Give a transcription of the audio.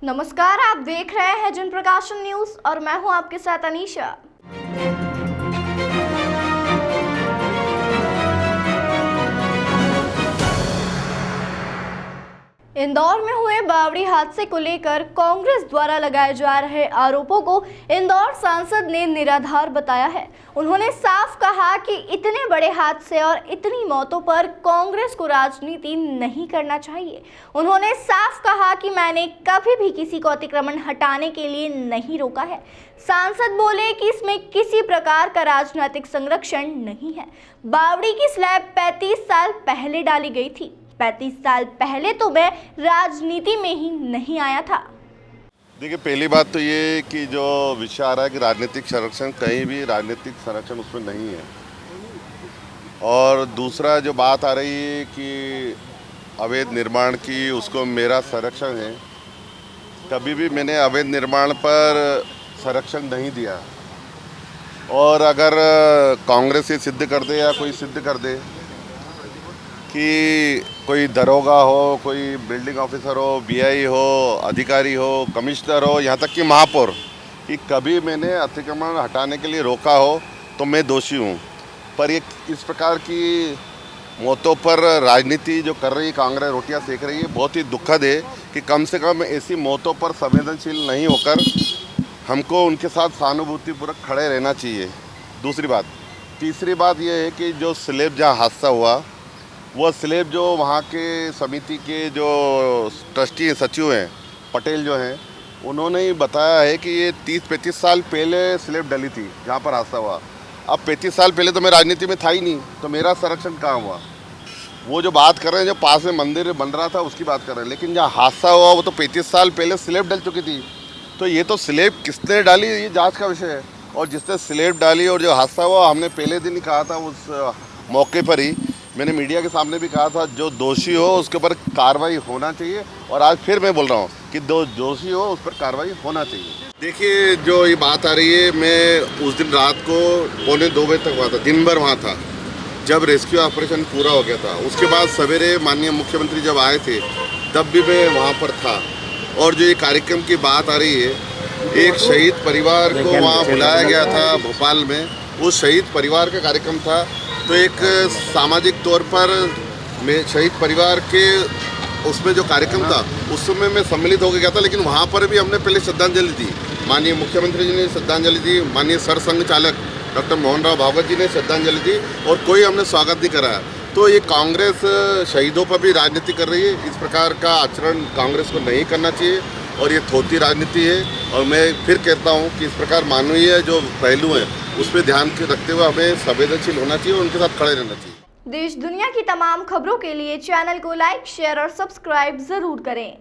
नमस्कार, आप देख रहे हैं जन प्रकाशन न्यूज और मैं हूं आपके साथ अनीशा। इंदौर में हुए बावड़ी हादसे को लेकर कांग्रेस द्वारा लगाए जा रहे आरोपों को इंदौर सांसद ने निराधार बताया है। उन्होंने साफ कहा कि इतने बड़े हादसे और इतनी मौतों पर कांग्रेस को राजनीति नहीं करना चाहिए। उन्होंने साफ कहा कि मैंने कभी भी किसी को अतिक्रमण हटाने के लिए नहीं रोका है। सांसद बोले कि इसमें किसी प्रकार का राजनीतिक संरक्षण नहीं है। बावड़ी की स्लैब 35 साल पहले डाली गई थी। 35 साल पहले तो मैं राजनीति में ही नहीं आया था। देखिए, पहली बात तो ये कि जो विषय आ रहा है कि राजनीतिक संरक्षण, कहीं भी राजनीतिक संरक्षण उसमें नहीं है। और दूसरा जो बात आ रही है कि अवैध निर्माण की, उसको मेरा संरक्षण है। कभी भी मैंने अवैध निर्माण पर संरक्षण नहीं दिया। और अगर कांग्रेस ये सिद्ध कर दे या कोई सिद्ध कर दे कि कोई दरोगा हो, कोई बिल्डिंग ऑफिसर हो, बीआई हो, अधिकारी हो, कमिश्नर हो, यहाँ तक कि महापौर, कि कभी मैंने अतिक्रमण हटाने के लिए रोका हो तो मैं दोषी हूँ। पर ये इस प्रकार की मौतों पर राजनीति जो कर रही है कांग्रेस, रोटियां सेक रही है, बहुत ही दुखद है कि कम से कम ऐसी मौतों पर संवेदनशील नहीं होकर हमको उनके साथ सहानुभूतिपूर्वक खड़े रहना चाहिए। दूसरी बात, तीसरी बात यह है कि जो स्लैब जहाँ हादसा हुआ, वो स्लैब जो वहाँ के समिति के जो ट्रस्टी हैं, सचिव हैं, पटेल जो हैं, उन्होंने ही बताया है कि ये 30-35 साल पहले स्लैब डली थी जहाँ पर हादसा हुआ। अब 35 साल पहले तो मैं राजनीति में था ही नहीं, तो मेरा संरक्षण कहाँ हुआ? वो जो बात कर रहे हैं, जो पास में मंदिर बन रहा था उसकी बात कर रहे हैं, लेकिन जहाँ हादसा हुआ वो तो 35 साल पहले स्लैब डल चुकी थी। तो ये तो स्लैब किसने डाली, ये जाँच का विषय है। और जिसने स्लैब डाली और जो हादसा हुआ, हमने पहले दिन ही कहा था, उस मौके पर ही मैंने मीडिया के सामने भी कहा था, जो दोषी हो उसके ऊपर कार्रवाई होना चाहिए। और आज फिर मैं बोल रहा हूँ कि दोषी हो उस पर कार्रवाई होना चाहिए। देखिए, जो ये बात आ रही है, मैं उस दिन रात को 1:45 बजे तक वहाँ था, दिन भर वहाँ था, जब रेस्क्यू ऑपरेशन पूरा हो गया था। उसके बाद सवेरे माननीय मुख्यमंत्री जब आए थे तब भी मैं वहाँ पर था। और जो ये कार्यक्रम की बात आ रही है, एक शहीद परिवार को वहाँ बुलाया गया था भोपाल में, उस शहीद परिवार का कार्यक्रम था। तो एक सामाजिक तौर पर मैं शहीद परिवार के उसमें जो कार्यक्रम था उस समय मैं सम्मिलित होकर गया था, लेकिन वहाँ पर भी हमने पहले श्रद्धांजलि दी। माननीय मुख्यमंत्री जी ने श्रद्धांजलि दी, माननीय सरसंघ चालक डॉक्टर मोहन राव भागवत जी ने श्रद्धांजलि दी, और कोई हमने स्वागत नहीं कराया। तो ये कांग्रेस शहीदों पर भी राजनीति कर रही है। इस प्रकार का आचरण कांग्रेस को नहीं करना चाहिए और ये थोती राजनीति है। और मैं फिर कहता हूँ कि इस प्रकार मानवीय जो पहलू हैं उस पर ध्यान रखते हुए हमें संवेदनशील होना चाहिए और उनके साथ खड़े रहना चाहिए। देश दुनिया की तमाम खबरों के लिए चैनल को लाइक, शेयर और सब्सक्राइब जरूर करें।